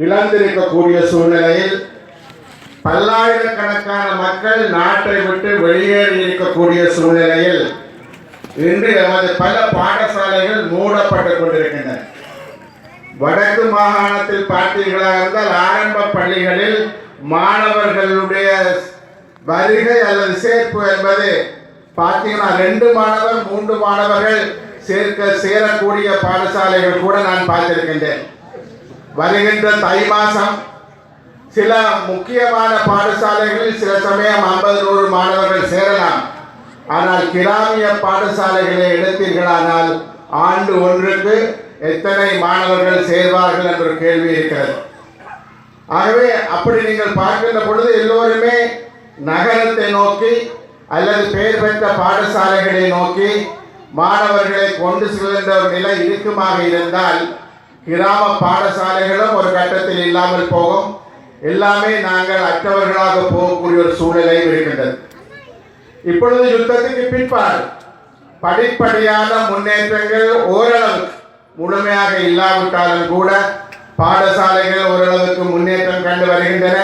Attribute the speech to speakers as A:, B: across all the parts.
A: இழந்திருக்கக்கூடிய சூழ்நிலையில் பல்லாயிரக்கணக்கான மக்கள் நாட்டை விட்டு வெளியேறி இருக்கக்கூடிய சூழ்நிலையில் இன்று எமது பல பாடசாலைகள் மூடப்பட்டுக் கொண்டிருக்கின்றன. வடக்கு மாகாணத்தில் பார்த்தீர்களாக இருந்தால் ஆரம்ப பள்ளிகளில் மாணவர்களுடைய வருகை அல்லது சேர்ப்பு என்பது பார்த்தீங்கன்னா 2 மாணவர் 3 மாணவர்கள் சேரக்கூடிய பாடசாலைகள் கூட நான் பார்த்திருக்கின்றேன். வருகின்ற தை மாதம் சில முக்கியமான பாடசாலைகளில் சில சமயம் 50-100 மாணவர்கள் சேரலாம். ஆனால் கிராமிய பாடசாலைகளை எடுத்தீர்களானால் ஆண்டு ஒன்றுக்கு எத்தனை மாணவர்கள் சேர்வார்கள் என்ற ஒரு கேள்வி இருக்கிறது. ஆகவே அப்படி நீங்கள் பார்க்கின்ற பொழுது எல்லோருமே நகரத்தை நோக்கி அல்லது பெயர் பெற்ற பாடசாலைகளை நோக்கி மாணவர்களை கொண்டு செல்கின்ற ஒரு நிலை இருக்குமாக இருந்தால் கிராம பாடசாலைகளும் ஒரு கட்டத்தில் இல்லாமல் போகும். எல்லாமே நாங்கள் அற்றவர்களாக போகக்கூடிய ஒரு சூழ்நிலையும் இருக்கின்றது. இப்பொழுது யுத்தத்துக்கு பிற்பாடு படிப்படியான முன்னேற்றங்கள் ஓரளவுக்கு முழுமையாக இல்லாவிட்டாலும் கூட பாடசாலைகள் ஓரளவுக்கு முன்னேற்றம் கண்டு வருகின்றன.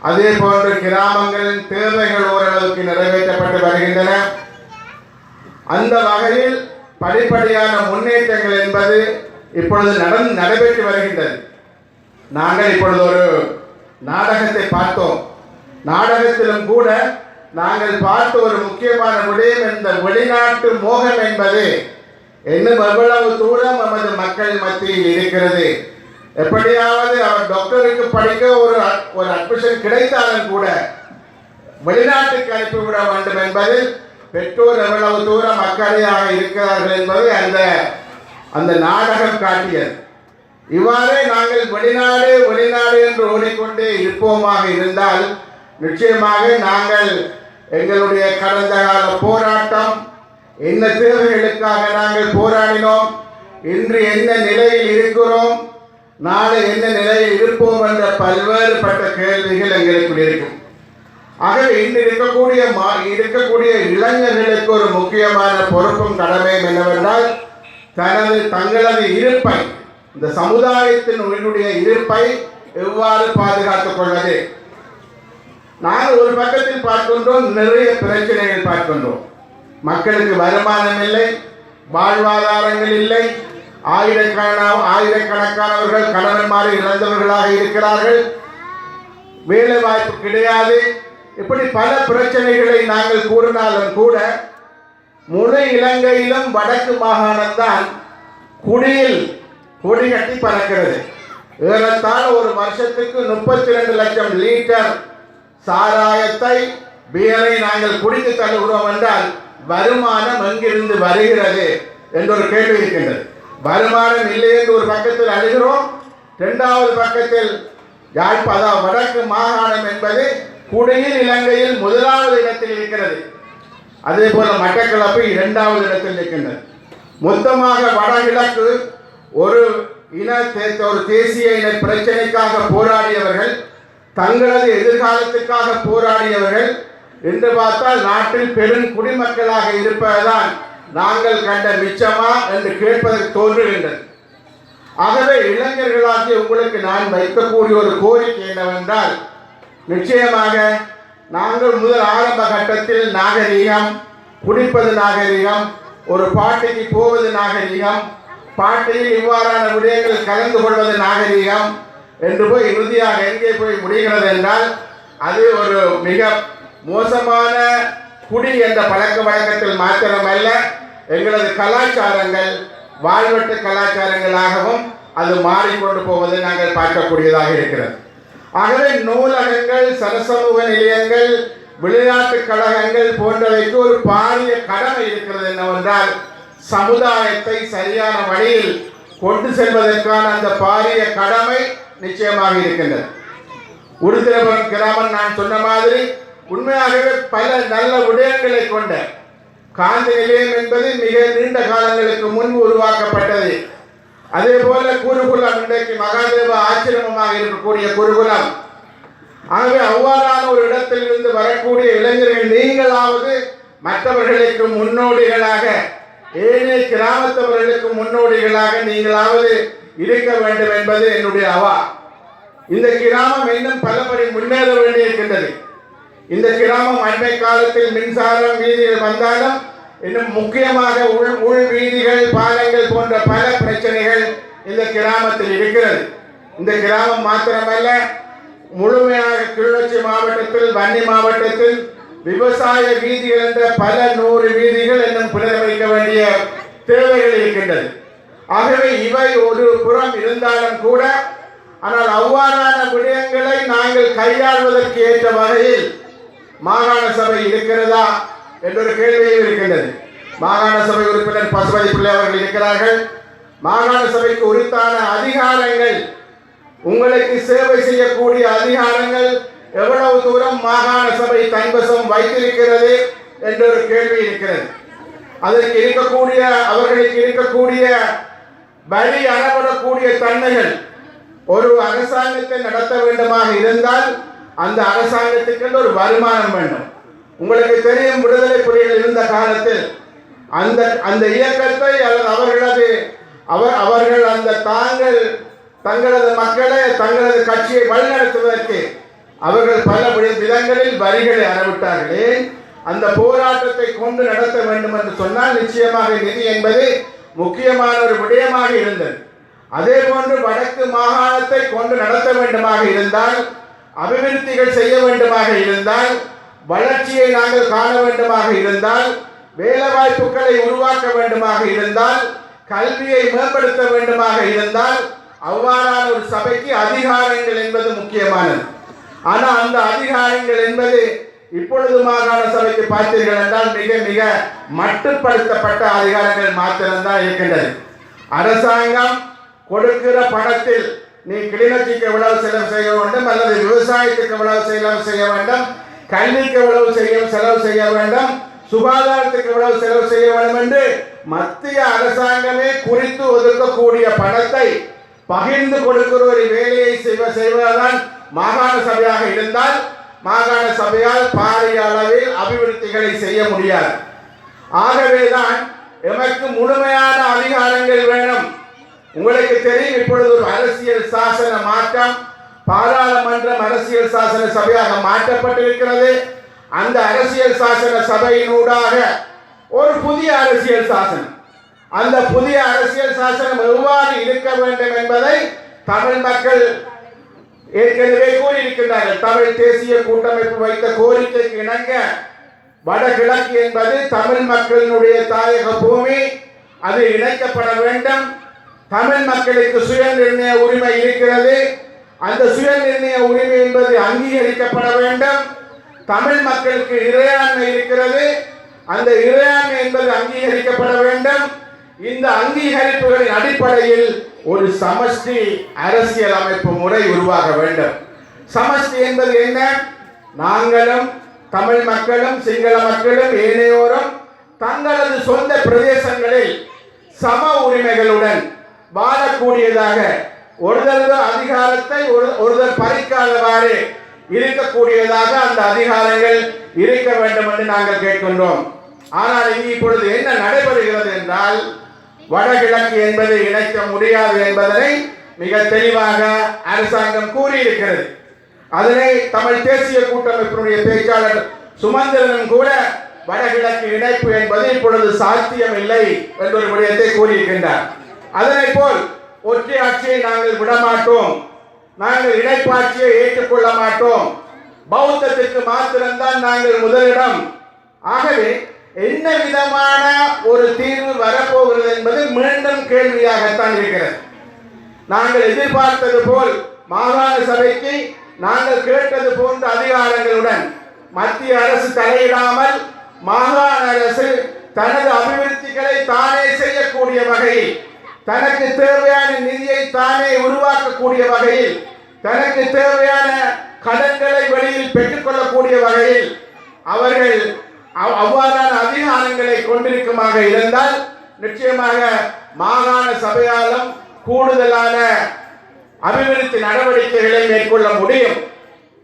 A: அதே போன்று கிராமங்களின் தேவைகள் ஓரளவுக்கு நிறைவேற்றப்பட்டு வருகின்றன. அந்த வகையில் படிப்படியான முன்னேற்றங்கள் என்பது இப்பொழுது நடைபெற்று வருகின்றது. நாங்கள் இப்பொழுது ஒரு நாடகத்தை பார்த்தோம். நாடகத்திலும் கூட நாங்கள் பார்த்த ஒரு முக்கியமான விடயம் இந்த வெளிநாட்டு மோகம் என்பது இன்னும் எவ்வளவு தூரம் நமது மக்கள் மத்தியில் இருக்கிறது. எப்படியாவது அவர் டாக்டருக்கு படிக்க ஒரு அட்மிஷன் கிடைத்தாலும் கூட வெளிநாட்டுக்கு அனுப்பிவிட வேண்டும் என்பதில் பெற்றோர் எவ்வளவு தூரம் அக்கறையாக இருக்கிறார்கள் என்பது அந்த நாடகம் காட்டியது. இவ்வாறே நாங்கள் வெளிநாடு என்று ஓடிக்கொண்டே இருப்போமாக இருந்தால் நிச்சயமாக நாங்கள் எங்களுடைய கடந்த கால போராட்டம் என்ன தேவைகளுக்காக நாங்கள் போராடினோம், இன்று என்ன நிலையில் இருக்கிறோம், நாளை என்ன நிலையில் இருப்போம் என்ற பல்வேறுபட்ட கேள்விகள் எங்களுக்கு இருக்கும். ஆகவே இன்று இருக்கக்கூடிய இளைஞர்களுக்கு ஒரு முக்கியமான பொறுப்பும் கடமையும் என்னவென்றால் தங்களது இருப்பை, இந்த சமுதாயத்தின் இருப்பை எவ்வாறு பாதுகாத்துக் கொள்வது. நாங்கள் ஒரு பக்கத்தில் பார்க்கின்றோம், நிறைய பிரச்சனைகள் பார்க்கின்றோம். மக்களுக்கு வருமானம் இல்லை, வாழ்வாதாரங்கள் இல்லை, ஆயிரக்கணக்கானவர்கள் கணவன்மாரை இழந்தவர்களாக இருக்கிறார்கள், வேலை வாய்ப்பு கிடையாது. இப்படி பல பிரச்சனைகளை நாங்கள் கூறினாலும் கூட முழு இலங்கையிலும் வடக்கு மாகாணம்தான் குடியில் கொடி கட்டி பறக்கிறது. ஏறத்தாழ ஒரு வருஷத்துக்கு 32 லட்சம் லிட்டர் சாராயத்தை பியரை நாங்கள் குடித்து தள்ளுகிறோம் என்றால் வருமானம் எங்கிருந்து வருகிறது என்ற ஒரு கேள்வி இருக்கின்றது. வருமானம் இல்லை என்று ஒரு பக்கத்தில் அழுகிறோம், 2வது பக்கத்தில் வடக்கு மாகாணம் என்பது குடியில் இலங்கையில் 1வது இடத்தில் இருக்கிறது. அதே போல மட்டக்களப்பு 2வது இடத்தில் இருக்கின்றது. மொத்தமாக வடகிழக்கு ஒரு தேசிய இன பிரச்சனைக்காக போராடியவர்கள், தங்களது எதிர்காலத்துக்காக போராடியவர்கள் என்று பார்த்தால் நாட்டில் பெரும் குடிமக்களாக இருப்பதுதான் நாங்கள் கண்ட மிச்சமா என்று கேட்பதற்கு தோன்றுகின்றது. ஆகவே இளைஞர்களாகிய உங்களுக்கு நான் வைக்கக்கூடிய ஒரு கோரிக்கை என்னவென்றால், நிச்சயமாக நாங்கள் முதல் ஆரம்ப கட்டத்தில் நாகரீகம், குடிப்பது நாகரீகம், ஒரு பாட்டிக்கு போவது நாகரீகம், பாட்டியில் இவ்வாறான விடயங்கள் கலந்து கொள்வது நாகரீகம் என்று போய் இறுதியாக எங்கே போய் முடிகிறது என்றால் அது ஒரு மிக மோசமான குடி என்ற பழக்க வழக்கத்தில் மாத்திரமல்ல, எங்களது கலாச்சாரங்கள் வாழ்வெட்டு கலாச்சாரங்களாகவும் அது மாறிக்கொண்டு போவதை நாங்கள் பார்க்கக்கூடியதாக இருக்கிறது. ஆகவே நூலகங்கள், சரசமூக நிலையங்கள், விளையாட்டு கழகங்கள் போன்றவைக்கு ஒரு பாரிய கடமை இருக்கிறது. என்னவென்றால் சமுதாயத்தை சரியான வழியில் கொண்டு செல்வதற்கான அந்த பாரிய கடமை நிச்சயமாக இருக்கின்றது. உருத்திரபுரம் கிராமம் நான் சொன்ன மாதிரி உண்மையாகவே பல நல்ல விடயங்களை கொண்ட காந்தி நிலையம் என்பது மிக நீண்ட காலங்களுக்கு முன்பு உருவாக்கப்பட்டது. அதே போல குருகுலம் இன்றைக்கு மகாதேவ ஆசிரமமாக இருக்கக்கூடிய குருகுலம். ஆகவே அவ்வாறான ஒரு இடத்தில் இருந்து வரக்கூடிய இளைஞர்கள் நீங்களாவது மற்றவர்களுக்கு முன்னோடிகளாக, ஏனைய கிராமத்தவர்களுக்கு முன்னோடிகளாக நீங்களாவது இருக்க வேண்டும் என்பது என்னுடைய அவா. இந்த கிராமம் இன்னும் பலபடி முன்னேற வேண்டியிருக்கின்றது. இந்த கிராமம் அண்மை காலத்தில் மின்சாரம் வீதிகள் வந்தாலும் இன்னும் முக்கியமாக உள் வீதிகள் பாலங்கள் போன்ற பல பிரச்சனைகள் இந்த கிராமத்தில் இருக்கிறது. இந்த கிராமம் மாத்திரமல்ல, முழுமையாக கிளிநொச்சி மாவட்டத்தில் வன்னி மாவட்டத்தில் விவசாய வீதிகள் என்ற பல 100 வீதிகள் இன்னும் புனரமைக்க வேண்டிய தேவைகள் இருக்கின்றது. ஆகவே இவை ஒரு புறம் இருந்தாலும் கூட, ஆனால் அவ்வாறான விடயங்களை நாங்கள் கையாள்வதற்கு ஏற்ற வகையில் மாகாண சபை இருக்கிறதா என்றொரு கேள்வியும் இருக்கின்றது. மாகாண சபை உறுப்பினர் பசுபதி பிள்ளை அவர்கள் இருக்கிறார்கள். மாகாண சபைக்கு உரித்தான அதிகாரங்கள், உங்களுக்கு சேவை செய்யக்கூடிய அதிகாரங்கள் எவ்வளவு தூரம் மாகாண சபை தன்வசம் வைத்திருக்கிறது என்றொரு கேள்வி இருக்கிறது. அதற்கு இருக்கக்கூடிய அவர்களுக்கு இருக்கக்கூடிய வழி அறப்படக்கூடிய தன்மைகள், ஒரு அரசாங்கத்தை நடத்த வேண்டுமாக இருந்தால் அந்த அரசாங்கத்துக்கு ஒரு வருமானம் வேண்டும். உங்களுக்கு தெரியும், விடுதலை புலிகள் இருந்த காலத்தில் அந்த இயக்கத்தை அவர்கள் அந்த தங்களது மக்களை தங்களது கட்சியை வழிநடத்துவதற்கு அவர்கள் பல விதங்களில் வரிகளை அறவிட்டார்களே. அந்த போராட்டத்தை கொண்டு நடத்த வேண்டும் என்று சொன்னால் நிச்சயமாக நிதி என்பது முக்கியமான ஒரு விடயமாக இருந்தது. அதே போன்று வடக்கு மாகாணத்தை கொண்டு நடத்த வேண்டுமாக இருந்தால், அபிவிருத்திகள் செய்ய வேண்டுமாக இருந்தால், வளர்ச்சியை நாங்கள் காண வேண்டுமாக இருந்தால், வேலை வாய்ப்புகளை உருவாக்க வேண்டுமாக இருந்தால், கல்வியை மேம்படுத்த வேண்டுமாக இருந்தால், அவ்வாறான ஒரு சபைக்கு அதிகாரங்கள் என்பது முக்கியமானது. ஆனால் அந்த அதிகாரங்கள் என்பது இப்பொழுது மாகாண சபைக்கு பார்த்தீர்கள் என்றால் மிக மிக மட்டுப்படுத்தப்பட்ட அதிகாரங்கள் மாத்திரம்தான் இருக்கின்றது. அரசாங்கம் கொடுக்கிற பணத்தில் நீ கிளிநொச்சிக்கு எவ்வளவு செலவு செய்ய வேண்டும், அல்லது விவசாயத்துக்கு எவ்வளவு செலவு செய்ய வேண்டும், கல்விக்கு எவ்வளவு செலவு செய்ய வேண்டும், சுகாதாரத்துக்கு எவ்வளவு செலவு செய்ய வேண்டும் என்று மத்திய அரசாங்கமே குறித்து ஒதுக்கக்கூடிய பணத்தை பகிர்ந்து கொடுக்கிற ஒரு வேலையை செய்வதுதான் மாகாண சபையாக இருந்தால், மாகாண சபையால் பாரிய அளவில் அபிவிருத்திகளை செய்ய முடியாது. ஆகவேதான் எமக்கு முழுமையான அதிகாரங்கள் வேணும். உங்களுக்கு தெரியும், இப்பொழுது ஒரு அரசியல் சாசன மாற்றம், பாராளுமன்றம் அரசியல் சாசன சபையாக மாற்றப்பட்டிருக்கிறது. அந்த அரசியல் சாசன சபையினூடாக ஒரு புதிய அரசியல் சாசனம், அந்த புதிய அரசியல் சாசனம் எவ்வாறு இருக்க வேண்டும் என்பதை தமிழ் மக்கள் ஏற்கனவே கூறியிருக்கின்றார்கள். தமிழ் தேசிய கூட்டமைப்பு வைத்த கோரிக்கைக்கு இணங்க வடகிழக்கு என்பது தமிழ் மக்களினுடைய தாயக பூமி, அது இணைக்கப்பட வேண்டும். தமிழ் மக்களுக்கு சுய நிர்ணய உரிமை இருக்கிறது. அந்த சுய நிர்ணய உரிமை என்பது அங்கீகரிக்கப்பட வேண்டும். தமிழ் மக்களுக்கு இறையாண்மை இருக்கிறது. அந்த இறையாண்மை என்பது அங்கீகரிக்கப்பட வேண்டும். இந்த அங்கீகரிப்புகளின் அடிப்படையில் ஒரு சமஷ்டி அரசியல் அமைப்பு முறை உருவாக வேண்டும். சமஷ்டி என்பது என்ன? நாங்களும் தமிழ் மக்களும் சிங்கள மக்களும் ஏனையோரும் தங்களது சொந்த பிரதேசங்களில் சம உரிமைகளுடன் வாழக்கூடியதாக, ஒருதல் அதிகாரத்தை ஒருதல் பறிக்காதவாறு இருக்கக்கூடியதாக அந்த அதிகாரங்கள் இருக்க வேண்டும் என்று நாங்கள் கேட்கின்றோம். ஆனால் இங்கு இப்பொழுது என்ன நடைபெறுகிறது என்றால், வடகிழக்கு என்பதை இணைக்க முடியாது என்பதனை மிக தெளிவாக அரசாங்கம் கூறியிருக்கிறது. அதனை தமிழ் தேசிய கூட்டமைப்பினுடைய பேச்சாளர் சுமந்திரனும் கூட வடகிழக்கு இணைப்பு என்பது இப்பொழுது சாத்தியம் இல்லை என்ற ஒரு விடயத்தை கூறியிருக்கின்றார். அதனை போல் ஒற்றை ஆட்சியை நாங்கள் விடமாட்டோம், நாங்கள் இணைப்பாட்சியை ஏற்றுக்கொள்ள மாட்டோம், பௌத்தத்திற்கு மாத்திரம்தான் நாங்கள் முதலிடம். ஆகவே என்ன விதமான ஒரு தீர்வு வரப்போகிறது என்பது மீண்டும் கேள்வியாகத்தான் இருக்கிறது. நாங்கள் எதிர்பார்த்தது போல் மாகாண சபைக்கு நாங்கள் கேட்டது போன்ற அதிகாரங்களுடன் மத்திய அரசு தலையிடாமல், மாகாண அரசு தனது அபிவிருத்திகளை தானே செய்யக்கூடிய வகையில், தனக்கு தேவையான நிதியை தானே உருவாக்கக்கூடிய வகையில், தனக்கு தேவையான கடன்களை வெளியில் பெற்றுக்கொள்ளக்கூடிய வகையில் அவர்கள் அவ்வாறான அதிகாரங்களை கொண்டிருக்குமாக இருந்தால் நிச்சயமாக மாகாண சபையாலும் கூடுதலான அபிவிருத்தி நடவடிக்கைகளை மேற்கொள்ள முடியும்.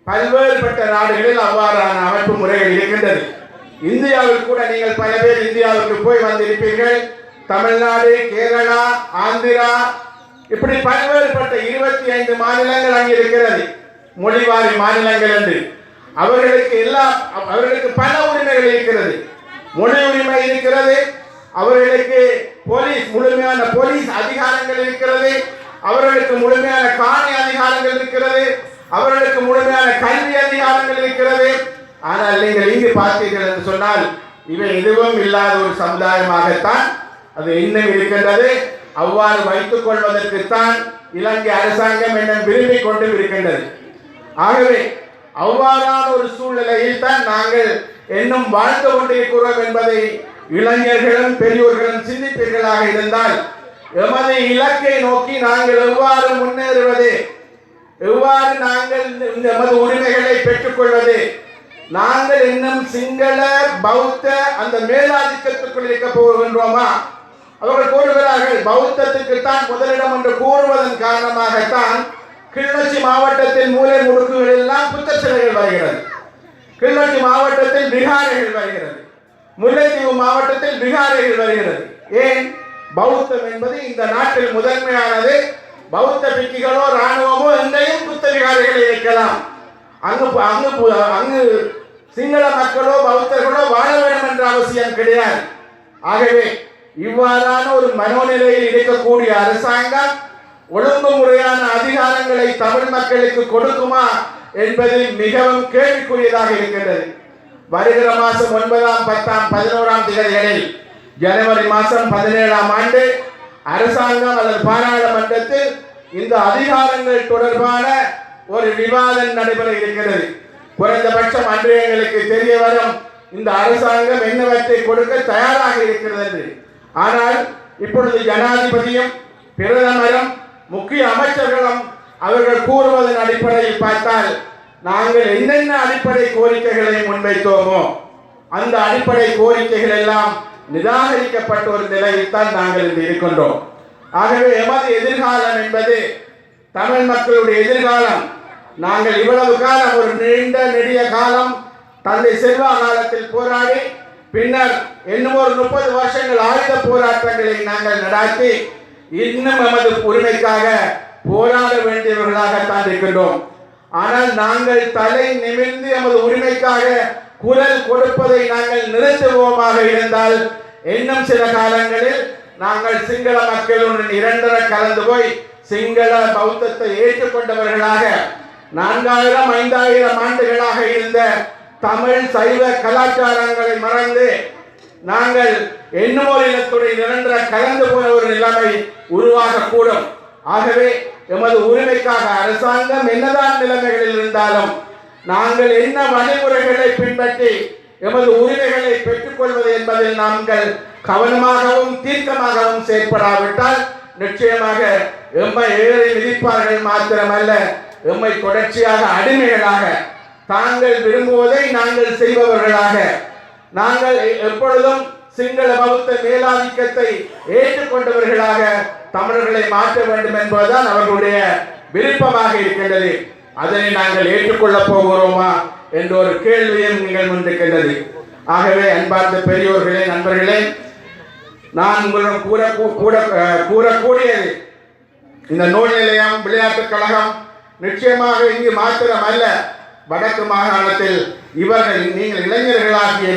A: பல்வேறுபட்ட நாடுகளில் அவ்வாறான அமைப்பு முறைகள் இருக்கின்றது. இந்தியாவில் கூட நீங்கள் பல பேர் இந்தியாவுக்கு போய் வந்திருப்பீர்கள். தமிழ்நாடு, கேரளா, ஆந்திரா இப்படி பல்வேறுபட்ட 25 மாநிலங்கள் அங்கே இருக்கிறது, மொழிவாரி மாநிலங்கள் என்று. அவர்களுக்கு பல உரிமைகள் இருக்கிறது. மொழி உரிமை இருக்கிறது, அவர்களுக்கு முழுமையான போலீஸ் அதிகாரங்கள் இருக்கிறது, அவர்களுக்கு முழுமையான காணி அதிகாரங்கள் இருக்கிறது, அவர்களுக்கு முழுமையான கல்வி அதிகாரங்கள் இருக்கிறது. ஆனால் நீங்கள் இங்கு பார்த்தீர்கள் என்று சொன்னால் இவை எதுவும் இல்லாத ஒரு சமுதாயமாகத்தான் அது இன்னும் இருக்கின்றது. அவ்வாறு வைத்துக் கொள்வதற்குத்தான் இலங்கை அரசாங்கம் என்ன விரும்பிக் கொண்டு இருக்கின்றது. ஆகவே அவ்வாறான ஒரு சூழ்நிலையில் தான் நாங்கள் இன்னும் வாழ்ந்து கொண்டிருக்கிறோம் என்பதை இளைஞர்களும் பெரியோர்களும் சிந்திப்பீர்களாக இருந்தால் எமது இலக்கை நோக்கி நாங்கள் எவ்வாறு முன்னேறுவது, எவ்வாறு நாங்கள் எமது உரிமைகளை பெற்றுக்கொள்வது, நாங்கள் இன்னும் சிங்கள பௌத்த அந்த மேலாதிக்கத்துக்குள் இருக்க போகின்றோமா? அவர்கள் கூறுகிறார்கள் பௌத்தத்துக்கு தான் முதலிடம் என்று கூறுவதன் காரணமாகத்தான் கிளிநொச்சி மாவட்டத்தில் மூலை முடுக்குகளில் எல்லாம் புத்த சிலைகள் வருகிறது, கிளிநொச்சி மாவட்டத்தில் விகாரைகள் வருகிறது, முல்லைத்தீவு மாவட்டத்தில் விகாரைகள் வருகிறது. ஏன்? பௌத்தம் என்பது இந்த நாட்டில் முதன்மையானது. பௌத்த பிக்குகளோ இராணுவமோ எங்கேயும் புத்த விகாரைகளை வைக்கலாம். அங்கு சிங்கள மக்களோ பௌத்தர்களோ வாழ வேண்டும் என்ற அவசியம் கிடையாது. ஆகவே இவ்வாறான ஒரு மனோநிலையில் இருக்கக்கூடிய அரசாங்கம் ஒழுங்குமுறையான அதிகாரங்களை தமிழ் மக்களுக்கு கொடுக்குமா என்பது மிகவும் கேள்விக்குரியதாக இருக்கின்றது. வருகிற மாதம் 9, 10, 11 தேதிகளில் ஜனவரி மாதம் 17ஆம் ஆண்டு அரசாங்கம் அல்லது பாராளுமன்றத்தில் இந்த அதிகாரங்கள் தொடர்பான ஒரு விவாதம் நடைபெற இருக்கிறது. குறைந்தபட்சம் அன்று எங்களுக்கு தெரிய வரும் இந்த அரசாங்கம் என்னவற்றை கொடுக்க தயாராக இருக்கிறது என்று. ஆனால் இப்பொழுது ஜனாதிபதியும் பிரதமரும் முக்கிய அமைச்சர்களும் அவர்கள் கூறுவதன் அடிப்படையில் பார்த்தால் நாங்கள் என்னென்ன அடிப்படை கோரிக்கைகளை முன்வைத்தோமோ அந்த அடிப்படை கோரிக்கைகள் எல்லாம் நிராகரிக்கப்பட்ட ஒரு நிலையில் தான் நாங்கள் இன்று இருக்கின்றோம். ஆகவே எமது எதிர்காலம் என்பது தமிழ் மக்களுடைய எதிர்காலம். நாங்கள் இவ்வளவு காலம் ஒரு நீண்ட நெடிய காலம் தந்தை செல்வா காலத்தில் போராடி பின்னர் இன்னும் ஒரு 30 வருஷங்கள் ஆயுத போராட்டங்களை நாங்கள் நடாத்தி இன்னும் எமது உரிமைக்காக போராட வேண்டியவர்களாகத்தான் இருக்கின்றோம். ஆனால் நாங்கள் தலை நிமிர்ந்து எமது உரிமைக்காக குரல் கொடுப்பதை நாங்கள் நிறுத்துவோமாக இருந்தால் இன்னும் சில காலங்களில் நாங்கள் சிங்கள மக்களுடன் இரண்டர கலந்து போய் சிங்கள பௌத்தத்தை ஏற்றுக்கொண்டவர்களாக 4000 5000 ஆண்டுகளாக இருந்த தமிழ் சைவ கலாச்சாரங்களை மறந்து நாங்கள் எண்ணுமோர் இனத்துடைய நிரந்தர கலந்து போன ஒரு நிலைமை உருவாகக்கூடும். ஆகவே எமது உரிமைக்காக அரசாங்கம் என்னதான் நிலைமைகளில் இருந்தாலும் நாங்கள் என்ன வழிமுறைகளை பின்பற்றி எமது உரிமைகளை பெற்றுக்கொள்வது என்பதில் நாங்கள் கவனமாகவும் தீர்க்கமாகவும் செயற்படாவிட்டால் நிச்சயமாக எம்மை ஏறி மிதிப்பார்கள் மாத்திரமல்ல, எம்மை தொடர்ச்சியாக அடிமைகளாக தாங்கள் விரும்புவதை நாங்கள் செய்பவர்களாக நாங்கள் எப்பொழுதும் சிங்கள பௌத்த மேலாதிக்கத்தை ஏற்றுக்கொண்டவர்களாக தமிழர்களை மாற்ற வேண்டும் என்பதுதான் அவர்களுடைய விருப்பமாக இருக்கின்றது. அதனை நாங்கள் ஏற்றுக்கொள்ளப் போகிறோமா என்ற ஒரு கேள்வியும் நீங்கள் முன்னிருக்கின்றது. ஆகவே அன்பார்ந்த பெரியோர்களே, நண்பர்களே, நான் உங்களிடம் கூறக்கூடியது இந்த நூல் நிலையம் விளையாட்டுக் கழகம் நிச்சயமாக இங்கு மாத்திரம் அல்ல, வடக்கு மாகாணத்தில் இவர்கள் நீங்கள் இளைஞர்களாகிய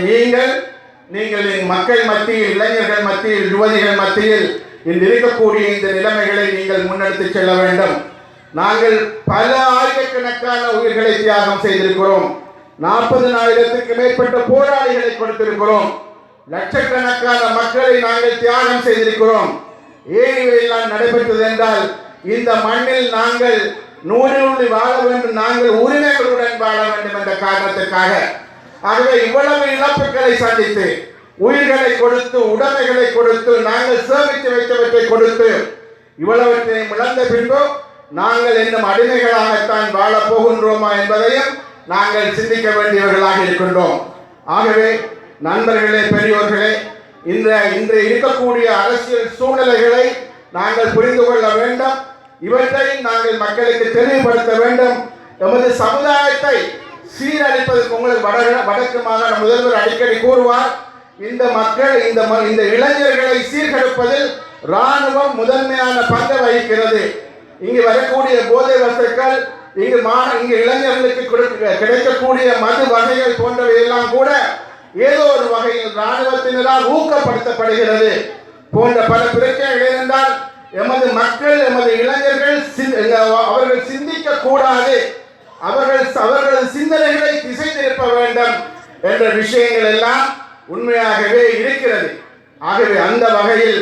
A: நீங்கள் மக்கள் மத்தியில், இளைஞர்கள் மத்தியில், யுவதிகள் மத்தியில் இன்று இருக்கக்கூடிய இந்த நிலைமைகளை நீங்கள் முன்னெடுத்து செல்ல வேண்டும். நாங்கள் பல ஆயிரக்கணக்கான உயிர்களை தியாகம் செய்திருக்கிறோம். 40,000க்கு மேற்பட்ட போராளிகளை கொடுத்திருக்கிறோம். லட்சக்கணக்கான மக்களை நாங்கள் தியாகம் செய்திருக்கிறோம். ஏன் இவையெல்லாம் நடைபெற்றது என்றால் இந்த மண்ணில் நாங்கள் நூறு வாழ வேண்டும், நாங்கள் உரிமைகளுடன் வாழ வேண்டும் என்ற காரணத்துக்காக. ஆகவே இவ்வளவு இழப்புகளை சந்தித்து உயிர்களை கொடுத்து உடைமைகளை கொடுத்து நாங்கள் சேமித்து வைத்தவற்றை கொடுத்து இவ்வளவற்றை இழந்த பின்பு நாங்கள் இன்னும் அடிமைகளாகத்தான் வாழப் போகின்றோமா என்பதையும் நாங்கள் சிந்திக்க வேண்டியவர்களாக இருக்கின்றோம். ஆகவே நண்பர்களே, பெரியோர்களே, இன்று இருக்கக்கூடிய அரசியல் சூழ்நிலைகளை நாங்கள் புரிந்து கொள்ள வேண்டும். இவற்றை நாங்கள் மக்களுக்கு தெளிவுபடுத்த வேண்டும். எமது சமுதாயத்தை சீரழிப்பதற்கு உங்களுக்கு வடக்கு மாகாண முதல்வர் அடிக்கடி கூறுவார், இந்த மக்கள் இந்த இளைஞர்களை சீர்கெடுப்பதில் ராணுவம் முதன்மையான பங்கை வகிக்கிறது. இங்கு வரக்கூடிய போதை வஸ்துக்கள், இங்கு இளைஞர்களுக்கு கிடைக்கக்கூடிய மது வகைகள் போன்றவை எல்லாம் கூட ஏதோ ஒரு வகையில் ராணுவத்தினரால் ஊக்கப்படுத்தப்படுகிறது போன்ற பல பிரச்சனைகள் இருந்தால் எமது மக்கள், எமது இளைஞர்கள் அவர்கள் சிந்திக்க கூடாது, அவர்களது சிந்தனைகளை திசை திருப்ப வேண்டும் என்ற விஷயங்கள் எல்லாம் உண்மையாகவே இருக்கிறது. ஆகவே அந்த வகையில்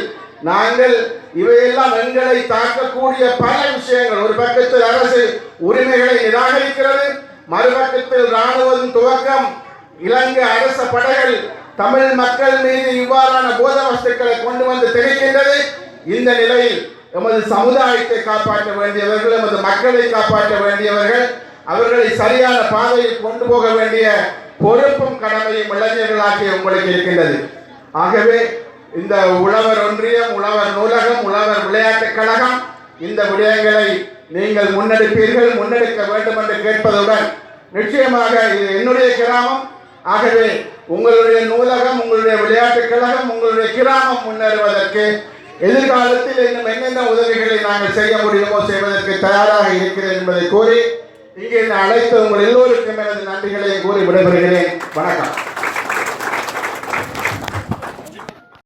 A: நாங்கள் இவையெல்லாம் எங்களை தாக்கக்கூடிய பல விஷயங்கள், ஒரு பக்கத்தில் அரசு உரிமைகளை நிராகரிக்கிறது, மறுபக்கத்தில் ராணுவம் துவக்கம் இலங்கை அரச படைகள் தமிழ் மக்கள் மீது இவ்வாறான போத வஸ்துக்களை கொண்டு வந்து திணிக்கின்றது. இந்த நிலையில் எமது சமுதாயத்தை காப்பாற்ற வேண்டியவர்கள், எமது மக்களை காப்பாற்ற வேண்டியவர்கள், அவர்களை சரியான பாதையில் கொண்டு போக வேண்டிய பொறுப்பும் கடமையும் இளைஞர்களாகிய உங்களுக்கு இருக்கின்றது. ஆகவே இந்த உழவர் ஒன்றியம், உழவர் நூலகம், உழவர் விளையாட்டுக் கழகம் இந்த விடயங்களை நீங்கள் முன்னெடுக்க வேண்டும் என்று கேட்பதுடன், நிச்சயமாக இது என்னுடைய கிராமம். ஆகவே உங்களுடைய நூலகம், உங்களுடைய விளையாட்டுக் கழகம், உங்களுடைய கிராமம் முன்னேறுவதற்கு எதிர்காலத்தில் இன்னும் என்னென்ன உதவிகளை நாங்கள் செய்ய முடியுமோ செய்வதற்கு தயாராக இருக்கிறேன் என்பதை கூறி இங்கே அழைத்த உங்கள் எல்லோருக்கும் எனது நன்றிகளை கூறி விடைபெறுகிறேன். வணக்கம்.